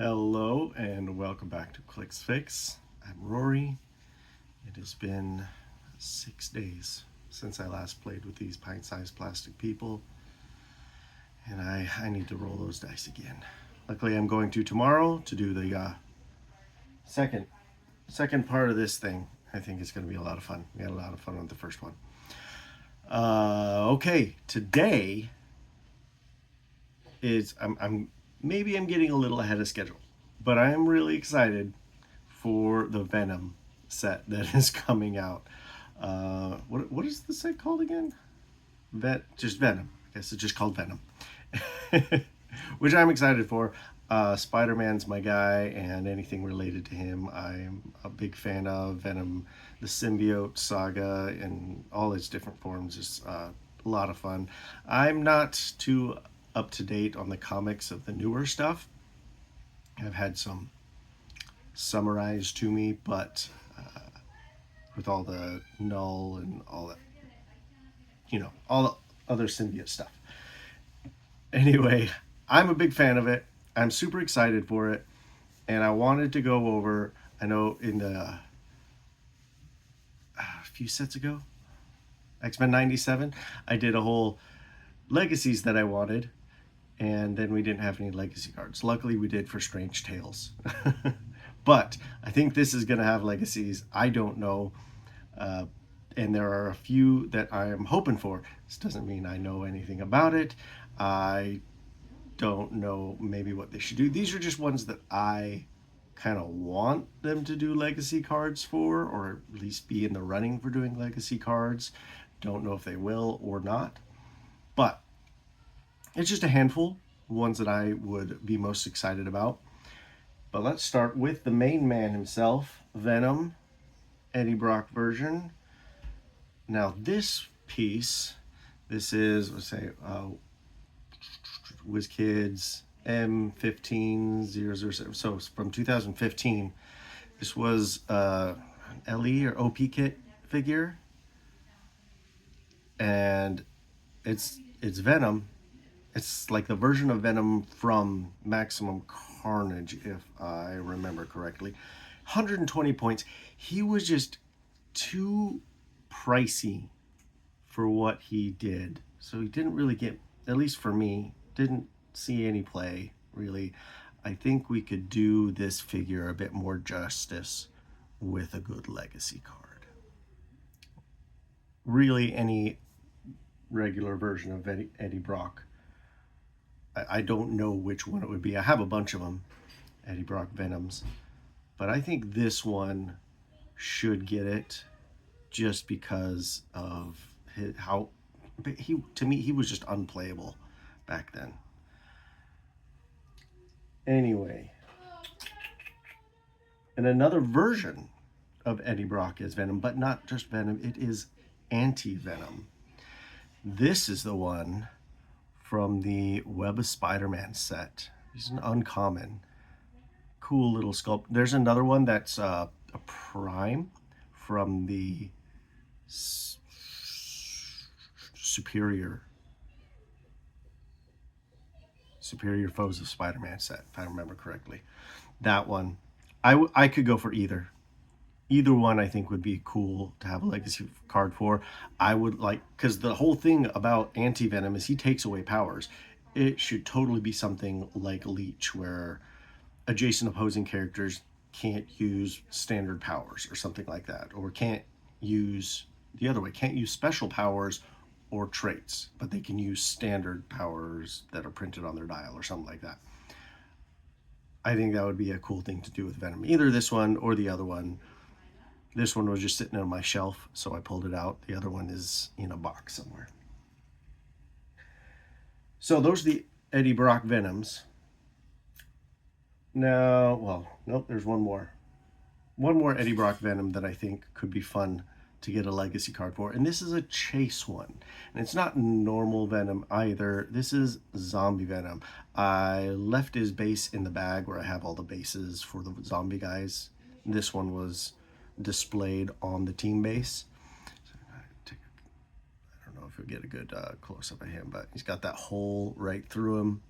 Hello and welcome back to Clicks Fix. I'm Rory. It has been 6 days since I last played with these pint-sized plastic people, and I need to roll those dice again. Luckily, I'm going to tomorrow to do the second part of this thing. I think it's going to be a lot of fun. We had a lot of fun with the first one. Okay, today is maybe I'm getting a little ahead of schedule, but I am really excited for the Venom set that is coming out. What is the set called again? Just Venom. I guess it's just called Venom, which I'm excited for. Spider-Man's my guy, and anything related to him, I'm a big fan of. Venom, the symbiote saga, and all its different forms is a lot of fun. I'm not too up to date on the comics of the newer stuff. I've had some summarized to me, but with all the null and all that, all the other symbiote stuff. Anyway, I'm a big fan of it. I'm super excited for it, and I wanted to go over. I know in the a few sets ago, X-Men '97, I did a whole legacies that I wanted, and then we didn't have any legacy cards. Luckily, we did for Strange Tales. But I think this is going to have legacies. I don't know. And there are a few that I am hoping for. This doesn't mean I know anything about it. I don't know maybe what they should do. These are just ones that I kind of want them to do legacy cards for, or at least be in the running for doing legacy cards. Don't know if they will or not. But it's just a handful of ones that I would be most excited about. But let's start with the main man himself, Venom, Eddie Brock version. Now this piece, this is, let's say, Wizkids M15007. So it's from 2015. This was an LE or OP kit figure. And it's Venom. It's like the version of Venom from Maximum Carnage, if I remember correctly. 120 points. He was just too pricey for what he did. So he didn't really get, at least for me, didn't see any play, really. I think we could do this figure a bit more justice with a good legacy card. Really, any regular version of Eddie Brock, I don't know which one it would be. I have a bunch of them, Eddie Brock Venoms, but I think this one should get it just because of how to me he was just unplayable back then. Anyway, and another version of Eddie Brock is Venom, but not just Venom, it is anti-Venom. This is the one from the Web of Spider-Man set. He's an uncommon, cool little sculpt. There's another one that's a prime from the Superior Foes of Spider-Man set, if I remember correctly. That one, I could go for either. Either one I think would be cool to have a legacy card for. I would like, because the whole thing about anti-Venom is he takes away powers. It should totally be something like Leech, where adjacent opposing characters can't use standard powers or something like that, or can't use the other way, can't use special powers or traits, but they can use standard powers that are printed on their dial or something like that. I think that would be a cool thing to do with Venom. Either this one or the other one. This one was just sitting on my shelf, so I pulled it out. The other one is in a box somewhere. So those are the Eddie Brock Venoms. Now, well, nope, there's one more. One more Eddie Brock Venom that I think could be fun to get a legacy card for. And this is a chase one. And it's not normal Venom either. This is zombie Venom. I left his base in the bag where I have all the bases for the zombie guys. This one was displayed on the team base. So I don't know if you'll get a good close-up of him, but he's got that hole right through him.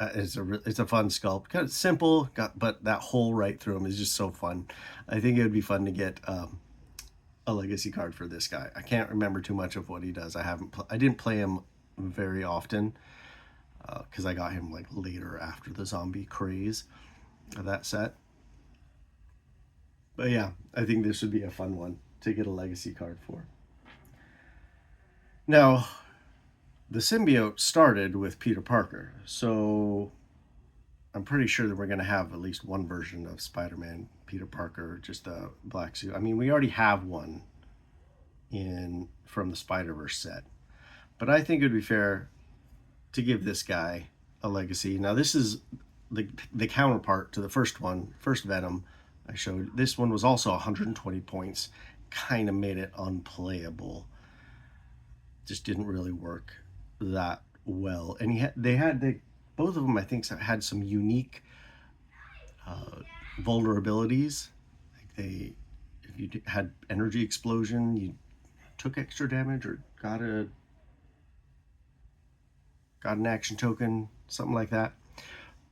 It's a fun sculpt, kind of simple, but that hole right through him is just so fun. I think it would be fun to get a legacy card for this guy. I can't remember too much of what he does. I didn't play him very often because I got him like later after the zombie craze of that set. But yeah, I think this would be a fun one to get a legacy card for. Now, the symbiote started with Peter Parker, so I'm pretty sure that we're going to have at least one version of Spider-Man Peter Parker, just a black suit. I mean, we already have one from the Spider-Verse set, but I think it would be fair to give this guy a legacy. Now, this is the counterpart to the first one, first Venom I showed. This one was also 120 points, kind of made it unplayable. Just didn't really work that well. And both of them, I think, had some unique vulnerabilities. Like if you had energy explosion, you took extra damage or got an action token, something like that.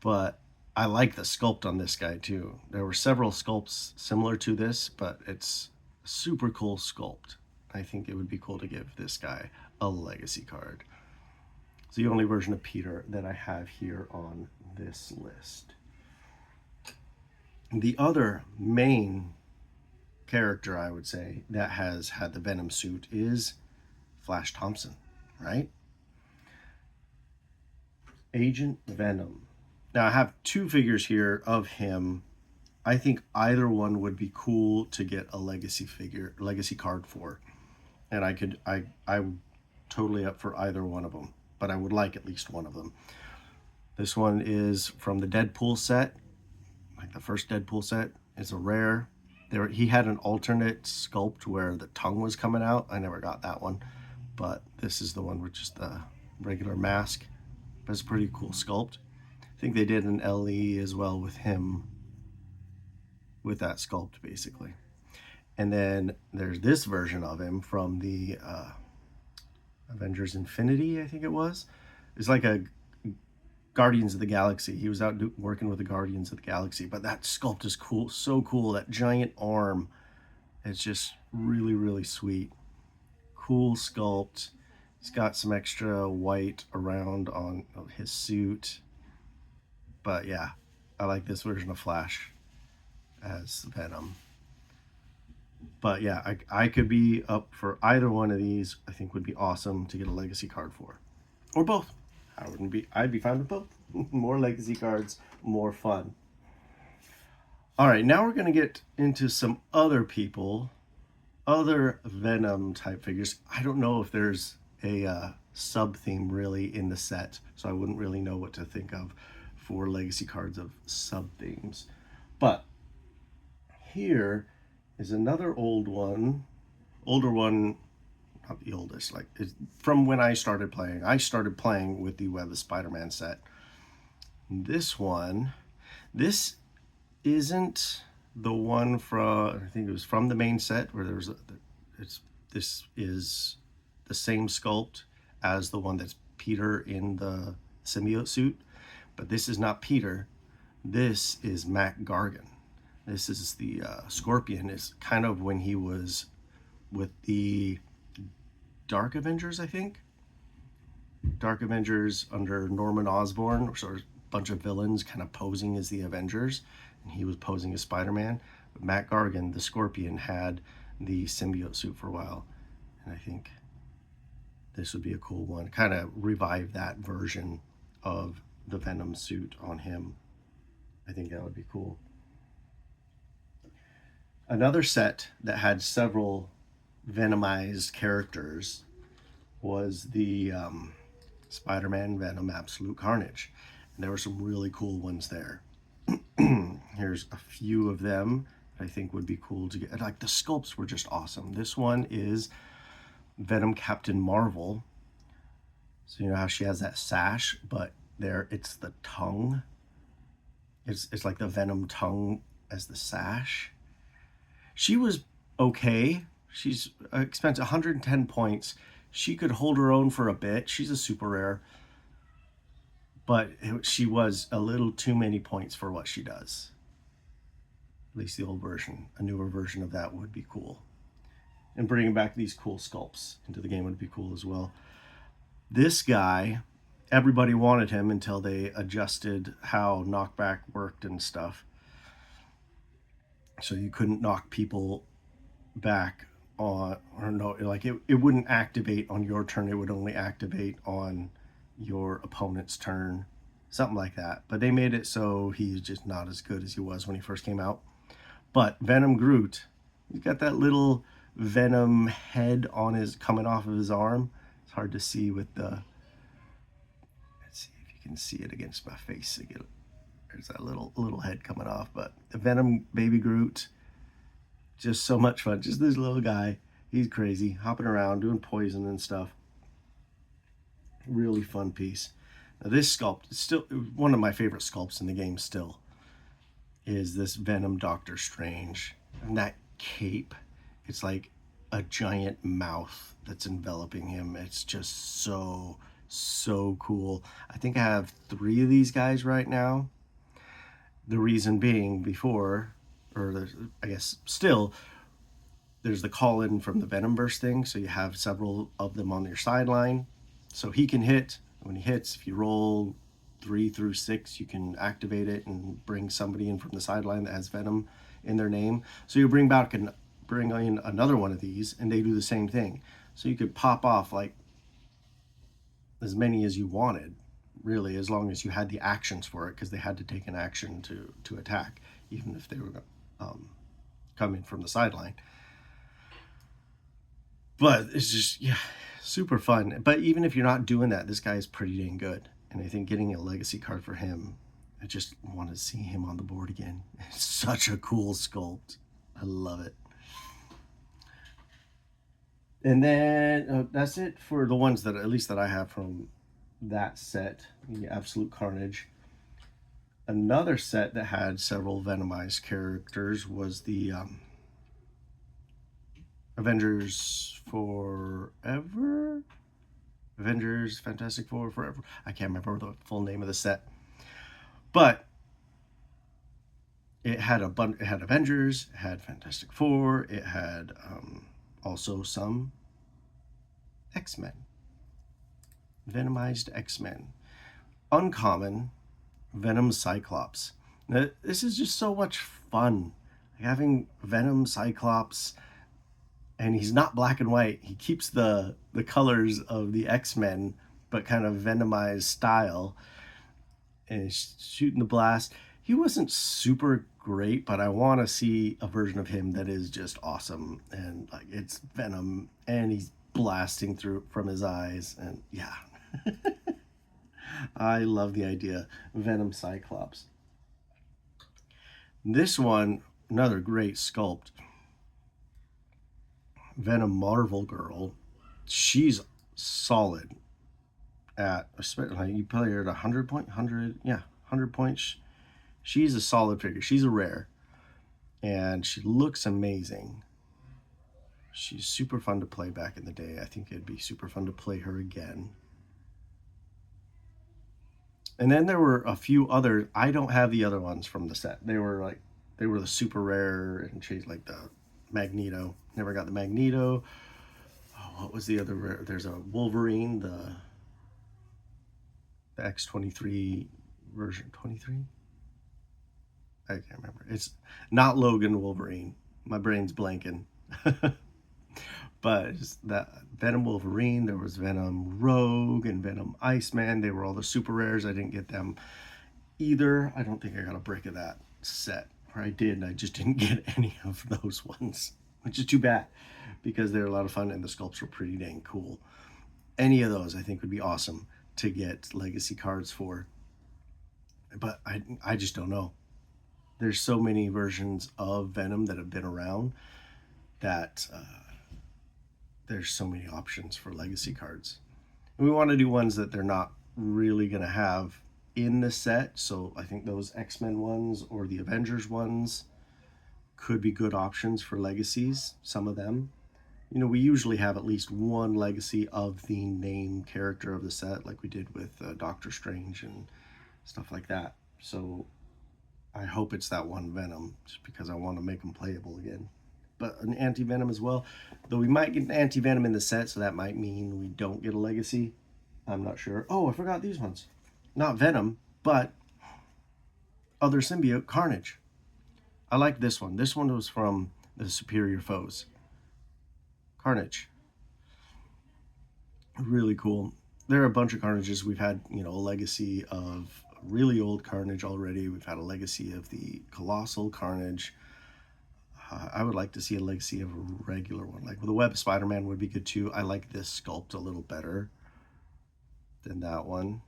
But I like the sculpt on this guy too. There were several sculpts similar to this, but it's a super cool sculpt. I think it would be cool to give this guy a legacy card. It's the only version of Peter that I have here on this list. The other main character, I would say, that has had the Venom suit is Flash Thompson, right? Agent Venom. Now, I have two figures here of him. I think either one would be cool to get a legacy card for. And I'm totally up for either one of them, but I would like at least one of them. This one is from the Deadpool set, like the first Deadpool set. It's a rare. He had an alternate sculpt where the tongue was coming out. I never got that one, but this is the one with just the regular mask. But it's a pretty cool sculpt. I think they did an LE as well with him, with that sculpt basically. And then there's this version of him from the Avengers Infinity, I think it was. It's like a Guardians of the Galaxy. He was out working with the Guardians of the Galaxy, but that sculpt is cool, so cool. That giant arm, it's just really, really sweet. Cool sculpt. He's got some extra white around on his suit. But yeah, I like this version of Flash as Venom. But yeah, I could be up for either one of these. I think would be awesome to get a legacy card for. Or both. I'd be fine with both. More legacy cards, more fun. All right, now we're going to get into some other people, other Venom type figures. I don't know if there's a sub-theme really in the set, so I wouldn't really know what to think of for legacy cards of sub-themes. But here is another older one, not the oldest, like from when I started playing. I started playing with the Web of Spider-Man set. This isn't the one from, I think it was from the main set where there was this is the same sculpt as the one that's Peter in the symbiote suit, but this is not Peter. This is Mac Gargan. This is the Scorpion. Is kind of when he was with the Dark Avengers, I think. Dark Avengers under Norman Osborn, sort of a bunch of villains kind of posing as the Avengers, and he was posing as Spider-Man. But Mac Gargan, the Scorpion, had the symbiote suit for a while, and I think this would be a cool one. Kind of revive that version of the Venom suit on him. I think that would be cool. Another set that had several Venomized characters was the Spider-Man Venom Absolute Carnage. And there were some really cool ones there. Here's a few of them I think would be cool to get. Like the sculpts were just awesome. This one is Venom Captain Marvel. So you know how she has that sash, but there it's the tongue. It's like the Venom tongue as the sash. She was okay. She's expensive, 110 points. She could hold her own for a bit. She's a super rare. but she was a little too many points for what she does. At least the old version. A newer version of that would be cool. And bringing back these cool sculpts into the game would be cool as well. This guy, everybody wanted him until they adjusted how knockback worked and stuff. So you couldn't knock people back on, or no, like it wouldn't activate on your turn. It would only activate on your opponent's turn, something like that. But they made it so he's just not as good as he was when he first came out. But Venom Groot, he's got that little Venom head on his, coming off of his arm. It's hard to see with the, let's see if you can see it against my face again. There's that little head coming off. But the Venom baby Groot, just so much fun. Just this little guy, he's crazy, hopping around, doing poison and stuff. Really fun piece. Now this sculpt is still one of my favorite sculpts in the game still, is this Venom Doctor Strange. And that cape, it's like a giant mouth that's enveloping him. It's just so cool. I think I have 3 of these guys right now. The reason being, before, or I guess still, there's the call-in from the Venomverse thing, so you have several of them on your sideline. So he can hit. When he hits, if you roll 3 through 6, you can activate it and bring somebody in from the sideline that has Venom in their name. So you bring in another one of these, and they do the same thing. So you could pop off like as many as you wanted, really, as long as you had the actions for it, because they had to take an action to attack, even if they were coming from the sideline. But it's just, yeah, super fun. But even if you're not doing that, this guy is pretty dang good. And I think getting a legacy card for him, I just want to see him on the board again. It's such a cool sculpt. I love it. And then that's it for the ones that, at least that I have from that set, the Absolute Carnage. Another set that had several Venomized characters was the Avengers Forever? Avengers Fantastic Four Forever. I can't remember the full name of the set. But it had it had Avengers, it had Fantastic Four, it had also some X-Men. Venomized X-Men. Uncommon Venom Cyclops. Now, this is just so much fun. Having Venom Cyclops, and he's not black and white. He keeps the colors of the X-Men, but kind of Venomized style. And he's shooting the blast. He wasn't super great, but I want to see a version of him that is just awesome. And like, it's Venom, and he's blasting through from his eyes. And yeah. I love the idea. Venom Cyclops. This one, another great sculpt. Venom Marvel Girl. She's solid at, especially you play her at 100 points. She's a solid figure. She's a rare. And she looks amazing. She's super fun to play back in the day. I think it'd be super fun to play her again. And then there were a few other, I don't have the other ones from the set. They were the super rare and changed, like the Magneto. Never got the Magneto. Oh, what was the other rare? There's a Wolverine, the X-23 version 23. I can't remember. It's not Logan Wolverine. My brain's blanking. But it's that Venom Wolverine, there was Venom Rogue and Venom Iceman. They were all the super rares. I didn't get them either. I don't think I got a break of that set. Or I did, and I just didn't get any of those ones, which is too bad, because they're a lot of fun and the sculpts were pretty dang cool. Any of those I think would be awesome to get legacy cards for. But I just don't know. There's so many versions of Venom that have been around that there's so many options for legacy cards. And we want to do ones that they're not really going to have in the set. So I think those X-Men ones or the Avengers ones could be good options for legacies, some of them. you know, we usually have at least one legacy of the name character of the set, like we did with Doctor Strange and stuff like that. So I hope it's that one Venom, just because I want to make him playable again. But an anti-Venom as well. Though we might get an anti-Venom in the set, so that might mean we don't get a legacy. I'm not sure. Oh, I forgot these ones. Not Venom, but other symbiote, Carnage. I like this one. This one was from the Superior Foes. Carnage. Really cool. There are a bunch of Carnages. We've had, you know, a legacy of really old Carnage already. We've had a legacy of the Colossal Carnage. I would like to see a legacy of a regular one. Like the Web Spider-Man would be good too. I like this sculpt a little better than that one.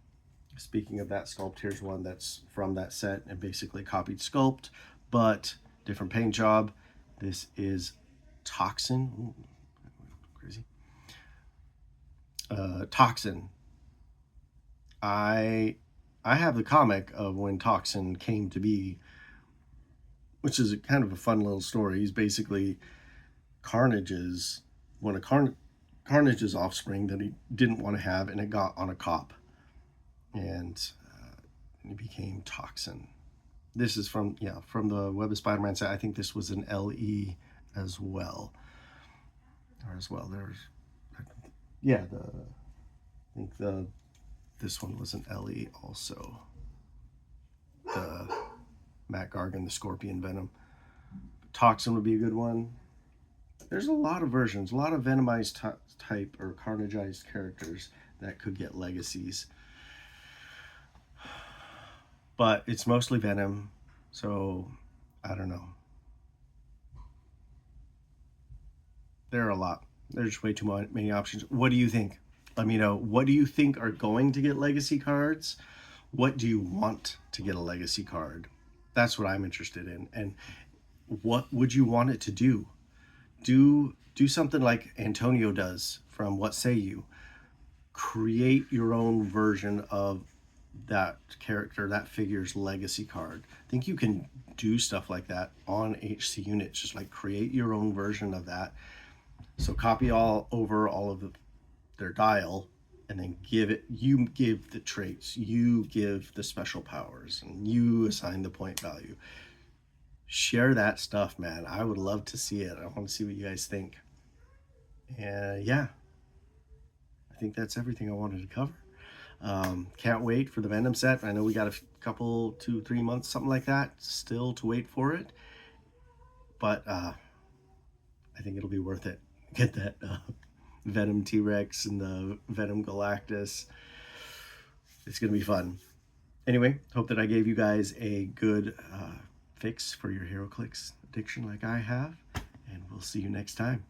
Speaking of that sculpt, here's one that's from that set and basically copied sculpt, but different paint job. This is Toxin. Ooh, crazy. Toxin. I have the comic of when Toxin came to be, which is kind of a fun little story. He's basically Carnage's Carnage's offspring that he didn't want to have, and it got on a cop, and he became Toxin. This is from the Web of Spider-Man set. I think this was an LE as well. There's this one was an LE also. The Matt Gargan, the Scorpion Venom. Toxin would be a good one. There's a lot of versions, a lot of Venomized type or Carnageized characters that could get legacies. But it's mostly Venom, so I don't know. There are a lot. There's way too many options. What do you think? Let me know. What do you think are going to get legacy cards? What do you want to get a legacy card? That's what I'm interested in. And what would you want it to do? Do something like Antonio does from What Say You. Create your own version of that character, that figure's legacy card. I think you can do stuff like that on HC units. Just like create your own version of that. So copy all of their dial, and then you give the traits, you give the special powers, and you assign the point value. Share that stuff, man. I would love to see it. I want to see what you guys think. And yeah, I think that's everything I wanted to cover. Can't wait for the Venom set. I know we got a couple, 2-3 months, something like that, still to wait for it. But I think it'll be worth it. Get that Venom T-Rex and the Venom Galactus. It's going to be fun. Anyway, hope that I gave you guys a good fix for your Heroclix addiction like I have. And we'll see you next time.